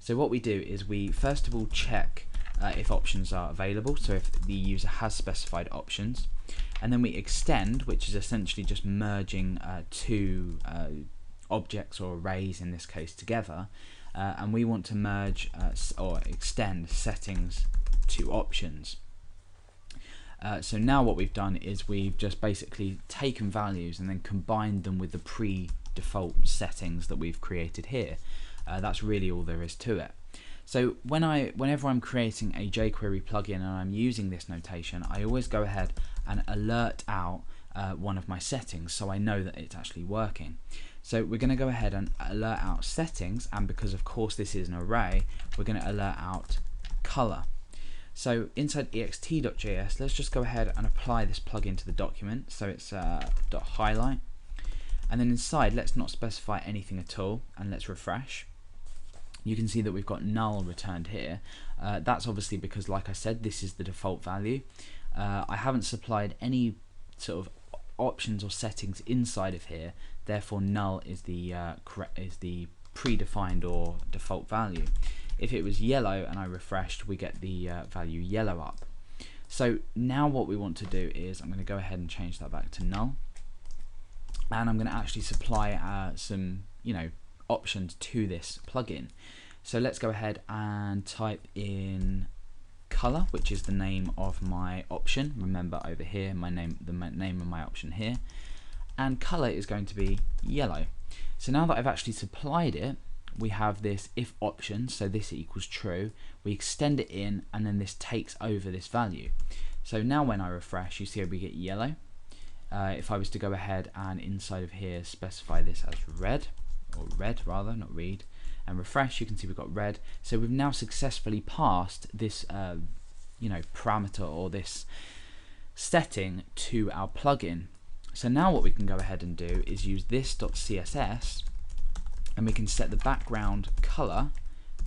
So what we do is we first of all check if options are available, so if the user has specified options, and then we extend, which is essentially just merging two objects or arrays in this case together, and we want to merge or extend settings to options. So now what we've done is we've just basically taken values and then combined them with the pre-default settings that we've created here. That's really all there is to it. So whenever I'm creating a jQuery plugin and I'm using this notation, I always go ahead and alert out one of my settings so I know that it's actually working. So we're going to go ahead and alert out settings, and because of course this is an array, we're going to alert out color. So inside ext.js, let's just go ahead and apply this plugin to the document. So it's .highlight, and then inside let's not specify anything at all, and let's refresh. You can see that we've got null returned here. That's obviously because, like I said, this is the default value. I haven't supplied any sort of options or settings inside of here, therefore null is the predefined or default value. If it was yellow and I refreshed, we get the value yellow up. So now what we want to do is I'm going to go ahead and change that back to null, and I'm going to actually supply some options to this plugin. So let's go ahead and type in color, which is the name of my option. Remember over here, the name of my option here, and color is going to be yellow. So now that I've actually supplied it, we have this if option, so this equals true. We extend it in, and then this takes over this value. So now when I refresh, you see we get yellow. If I was to go ahead and inside of here specify this as red, or red rather, not read, and refresh, you can see we've got red. So we've now successfully passed this parameter or this setting to our plugin. So now what we can go ahead and do is use this.css, and we can set the background color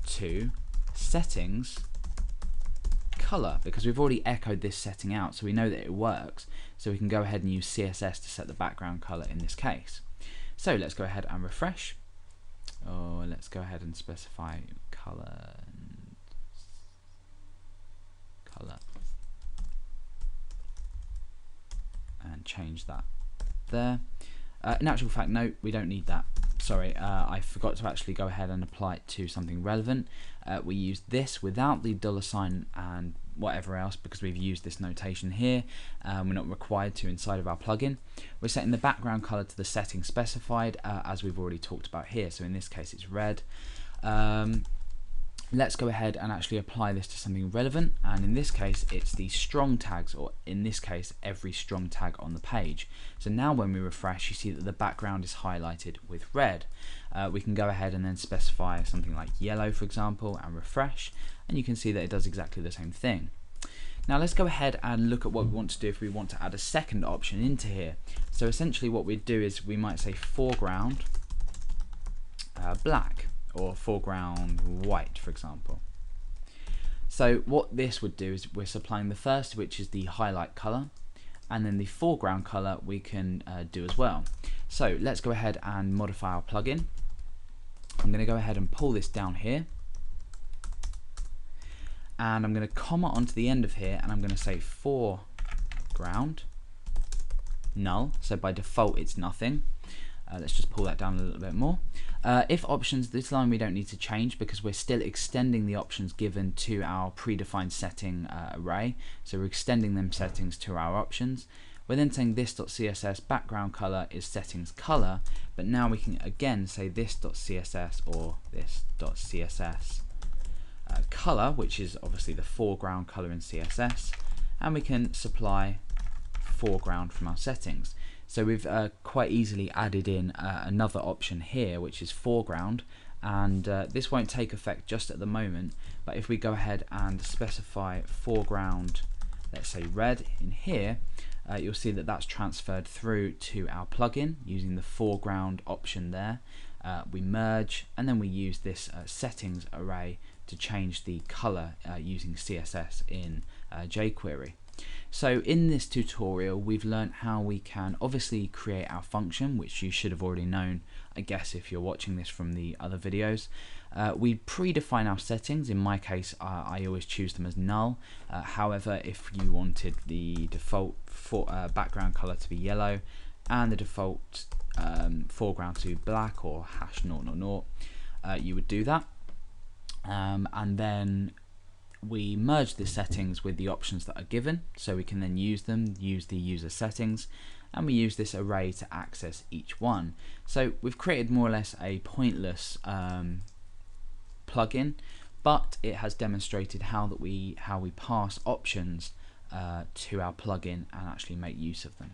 to settings color, because we've already echoed this setting out, so we know that it works. So we can go ahead and use CSS to set the background color in this case. So let's go ahead and refresh, or let's go ahead and specify color and change that there. In actual fact, no, we don't need that. Sorry, I forgot to actually go ahead and apply it to something relevant. We use this without the $ and whatever else because we've used this notation here. We're not required to inside of our plugin. We're setting the background color to the setting specified as we've already talked about here. So in this case it's red. Let's go ahead and actually apply this to something relevant, and in this case it's the strong tags, or in this case every strong tag on the page. So now when we refresh, you see that the background is highlighted with red. We can go ahead and then specify something like yellow, for example, and refresh, and you can see that it does exactly the same thing. Now let's go ahead and look at what we want to do if we want to add a second option into here. So essentially what we'd do is we might say foreground black, or foreground white, for example. So what this would do is we're supplying the first, which is the highlight color, and then the foreground color we can do as well. So let's go ahead and modify our plugin. I'm going to go ahead and pull this down here, and I'm going to comma onto the end of here, and I'm going to say foreground null. So by default it's nothing. Let's just pull that down a little bit more. If options, this line we don't need to change because we're still extending the options given to our predefined setting array. So we're extending them settings to our options. We're then saying this.css background color is settings color, but now we can again say this.css or this.css color, which is obviously the foreground color in CSS, and we can supply foreground from our settings. So we've quite easily added in another option here, which is foreground, and this won't take effect just at the moment, but if we go ahead and specify foreground, let's say red in here, you'll see that that's transferred through to our plugin using the foreground option there. We merge, and then we use this settings array to change the color using CSS in jQuery. So in this tutorial we've learned how we can obviously create our function, which you should have already known, I guess, if you're watching this from the other videos. We predefine our settings. In my case I always choose them as null. However, if you wanted the default background color to be yellow and the default foreground to be black or #000, you would do that. And then we merge the settings with the options that are given, so we can then use them, use the user settings, and we use this array to access each one. So we've created more or less a pointless plugin, but it has demonstrated how we pass options to our plugin and actually make use of them.